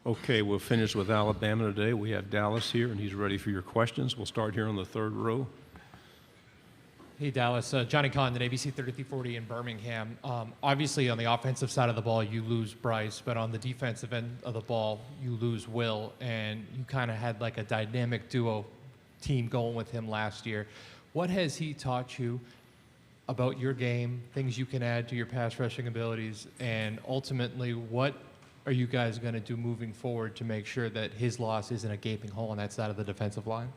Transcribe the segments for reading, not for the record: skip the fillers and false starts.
Okay, we'll finish with Alabama today. We have Dallas here, and he's ready for your questions. We'll start here on the third row. Hey, Dallas. Johnny Condon, ABC 3340 in Birmingham. Obviously, on the offensive side of the ball, you lose Bryce, but on the defensive end of the ball, you lose Will, and you kind of had like a dynamic duo team going with him last year. What has he taught you about your game, things you can add to your pass rushing abilities, and ultimately, what are you guys going to do moving forward to make sure that his loss isn't a gaping hole on that side of the defensive line?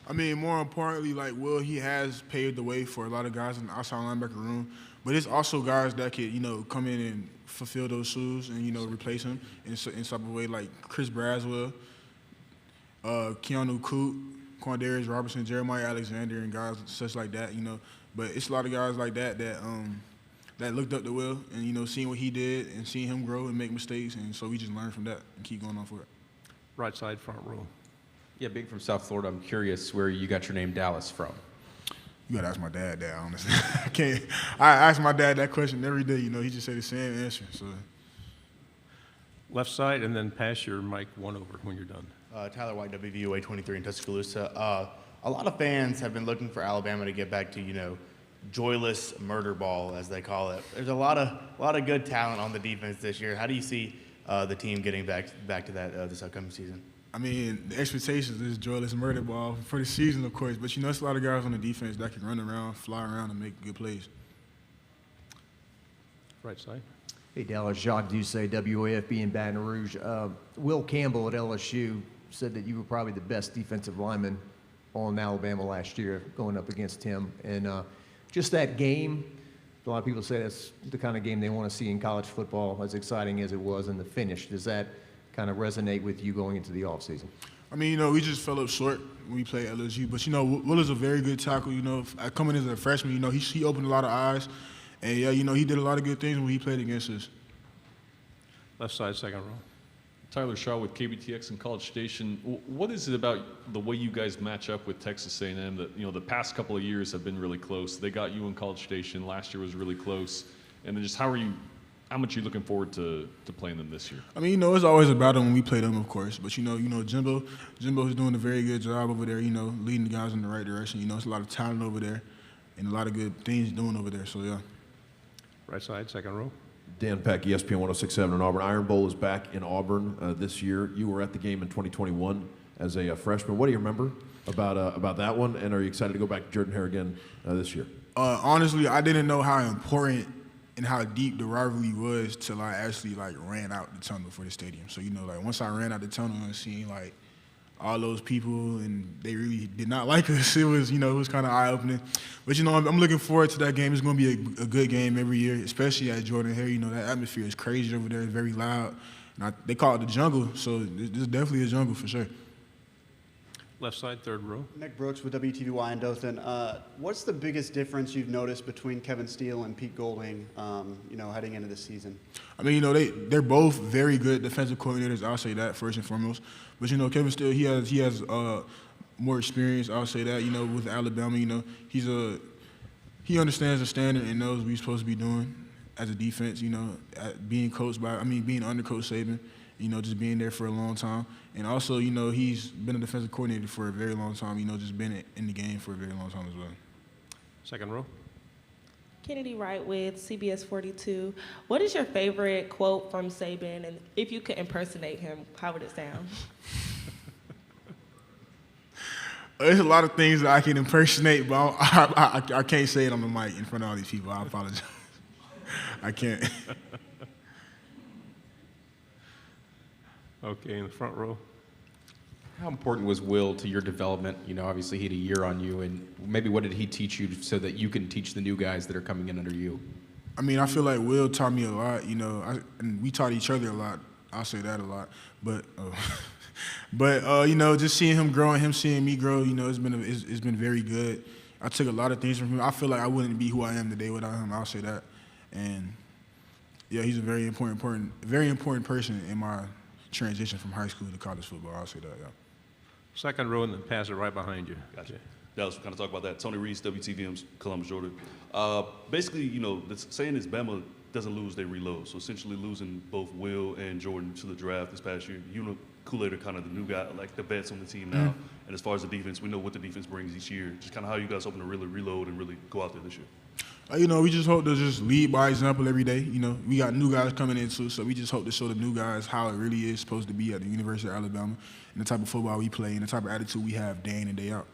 I mean, more importantly, like Will, he has paved the way for a lot of guys in the outside linebacker room. But it's also guys that could, come in and fulfill those shoes and, replace him in some type of way, like Chris Braswell, Keanu Coote, Quandarius Robertson, Jeremiah Alexander, and guys such like that, But it's a lot of guys like that that looked up to Will and, seeing what he did and seeing him grow and make mistakes. And so we just learned from that and keep going on for it. Right side, front row. Yeah, being from South Florida, I'm curious where you got your name Dallas from. You gotta ask my dad that, honestly. I ask my dad that question every day, he just say the same answer. So. Left side, and then pass your mic one over when you're done. Tyler White, WVOA 23 in Tuscaloosa. A lot of fans have been looking for Alabama to get back to, joyless murderball, as they call it. There's a lot of good talent on the defense this year. How do you see the team getting back to that this upcoming season? I mean, the expectations is joyless murder ball for the season, of course. But, it's a lot of guys on the defense that can run around, fly around, and make good plays. Right side. Hey, Dallas, Jacques Doucet, WAFB in Baton Rouge. Will Campbell at LSU said that you were probably the best defensive lineman on Alabama last year going up against him. And just that game, a lot of people say that's the kind of game they want to see in college football, as exciting as it was in the finish. Does that kind of resonate with you going into the offseason? I mean, we just fell up short when we played LSU. But, Will is a very good tackle. Coming as a freshman, he opened a lot of eyes. And, yeah, he did a lot of good things when he played against us. Left side, second row. Tyler Shaw with KBTX in College Station. What is it about the way you guys match up with Texas A&M that, the past couple of years have been really close? They got you in College Station. Last year was really close. And then just how much are you looking forward to playing them this year? I mean, it's always a battle when we play them, of course. But, Jimbo's doing a very good job over there, leading the guys in the right direction. It's a lot of talent over there and a lot of good things doing over there. So, yeah. Right side, second row. Dan Peck, ESPN 106.7 in Auburn. Iron Bowl is back in Auburn this year. You were at the game in 2021 as a freshman. What do you remember about that one? And are you excited to go back to Jordan-Hare again this year? Honestly, I didn't know how important and how deep the rivalry was till I actually ran out the tunnel for the stadium. So once I ran out the tunnel and seen all those people and they really did not like us, it was kind of eye opening. But I'm looking forward to that game. It's going to be a good game every year, especially at Jordan-Hare. That atmosphere is crazy over there. It's very loud. And they call it the jungle, so this is definitely a jungle for sure. Left side, third row. Meg Brooks with WTVY in Dothan. What's the biggest difference you've noticed between Kevin Steele and Pete Golding, heading into this season? I mean, they're both very good defensive coordinators. I'll say that first and foremost. But Kevin Steele, he has more experience. I'll say that. With Alabama, he understands the standard and knows what he's supposed to be doing as a defense. Being under Coach Saban. Just being there for a long time. And also, he's been a defensive coordinator for a very long time, just been in the game for a very long time as well. Second row. Kennedy Wright with CBS 42. What is your favorite quote from Saban? And if you could impersonate him, how would it sound? There's a lot of things that I can impersonate, but I can't say it on the mic in front of all these people. I apologize. I can't. Okay, in the front row. How important was Will to your development? Obviously he had a year on you, and maybe what did he teach you so that you can teach the new guys that are coming in under you? I mean, I feel like Will taught me a lot, and we taught each other a lot. I'll say that a lot. But, just seeing him grow and him seeing me grow, it's been very good. I took a lot of things from him. I feel like I wouldn't be who I am today without him. I'll say that. And, yeah, he's a very important person in my transition from high school to college football. I'll say that, yeah. Second row, and then pass it right behind you. Gotcha. Dallas, we'll kind of talk about that. Tony Reese, WTVM's Columbus, Georgia. Basically, the saying is Bama doesn't lose, they reload. So essentially losing both Will and Jordan to the draft this past year, you know, Kool-Aid are kind of the new guy, like the vets on the team now. And as far as the defense, we know what the defense brings each year. Just kind of how you guys hoping to really reload and really go out there this year. You know, we just hope to just lead by example every day. You know, we got new guys coming in too, so we just hope to show the new guys how it really is supposed to be at the University of Alabama and the type of football we play and the type of attitude we have day in and day out.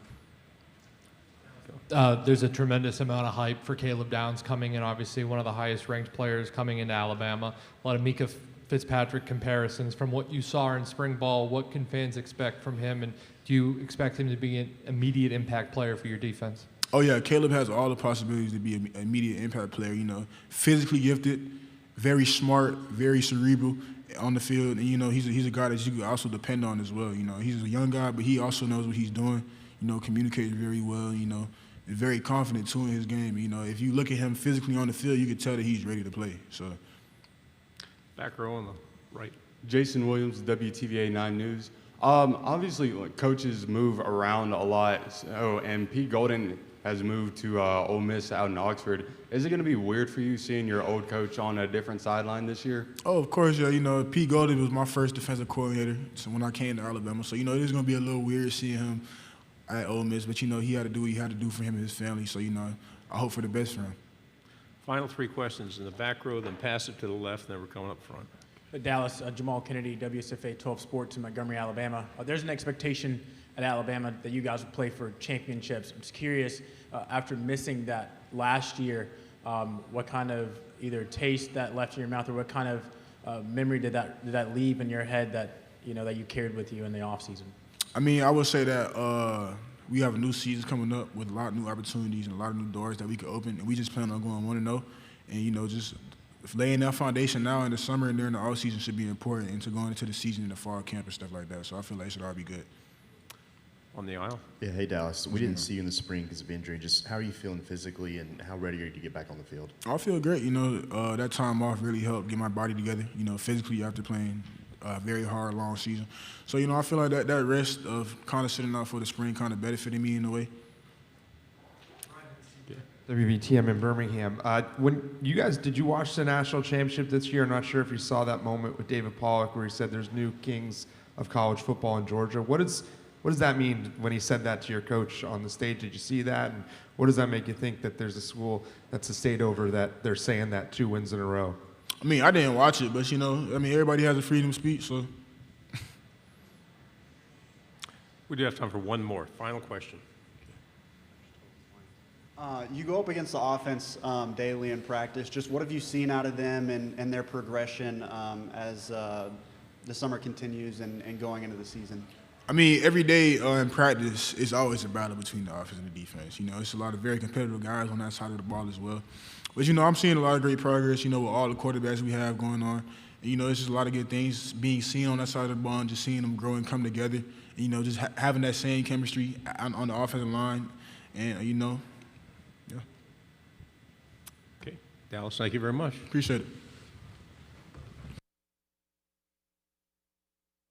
There's a tremendous amount of hype for Caleb Downs coming in, obviously one of the highest ranked players coming into Alabama. A lot of Mika Fitzpatrick comparisons. From what you saw in spring ball, what can fans expect from him, and do you expect him to be an immediate impact player for your defense? Oh, yeah, Caleb has all the possibilities to be an immediate impact player, you know, physically gifted, very smart, very cerebral on the field, and, you know, he's a guy that you can also depend on as well. You know, he's a young guy, but he also knows what he's doing, you know, communicates very well, you know, is very confident, too, in his game. You know, if you look at him physically on the field, you can tell that he's ready to play, so. Back row on the right. Jason Williams, WTVA 9 News. Obviously, like, coaches move around a lot, and Pete Golden has moved to Ole Miss out in Oxford. Is it going to be weird for you seeing your old coach on a different sideline this year? Oh, of course, yeah. You know, Pete Golden was my first defensive coordinator when I came to Alabama. So, you know, it is going to be a little weird seeing him at Ole Miss, but, you know, he had to do what he had to do for him and his family. So, you know, I hope for the best for him. Final three questions in the back row, then pass it to the left, and then we're coming up front. Dallas, Jamal Kennedy, WSFA 12 Sports in Montgomery, Alabama. There's an expectation at Alabama that you guys will play for championships. I'm just curious, after missing that last year, what kind of either taste that left in your mouth, or what kind of memory did that leave in your head that that you carried with you in the off season? I mean, I would say that we have a new season coming up with a lot of new opportunities and a lot of new doors that we could open, and we just plan on going 1-0, and you know, just laying that foundation now in the summer and during the off season should be important into going into the season in the fall camp and stuff like that. So I feel like it should all be good. On the aisle. Yeah, hey Dallas. We didn't see you in the spring because of injury. Just how are you feeling physically, and how ready are you to get back on the field? I feel great. You know, that time off really helped get my body together. You know, physically after playing a very hard, long season. So you know, I feel like that rest of kind of sitting out for the spring kind of benefited me in a way. WBTM in Birmingham. When you guys, did you watch the national championship this year? I'm not sure if you saw that moment with David Pollock where he said there's new kings of college football in Georgia. What does that mean when he said that to your coach on the stage? Did you see that? And what does that make you think that there's a school that's a state over that they're saying that 2 wins in a row? I mean, I didn't watch it, but you know, I mean, everybody has a freedom of speech, so. We do have time for one more. Final question. You go up against the offense daily in practice. Just what have you seen out of them and their progression as the summer continues and going into the season? I mean, every day in practice, it's always a battle between the offense and the defense. You know, it's a lot of very competitive guys on that side of the ball as well. But, you know, I'm seeing a lot of great progress, you know, with all the quarterbacks we have going on. And, you know, it's just a lot of good things being seen on that side of the ball and just seeing them grow and come together. And, you know, just having that same chemistry on the offensive line. And, you know, yeah. Okay. Dallas, thank you very much. Appreciate it.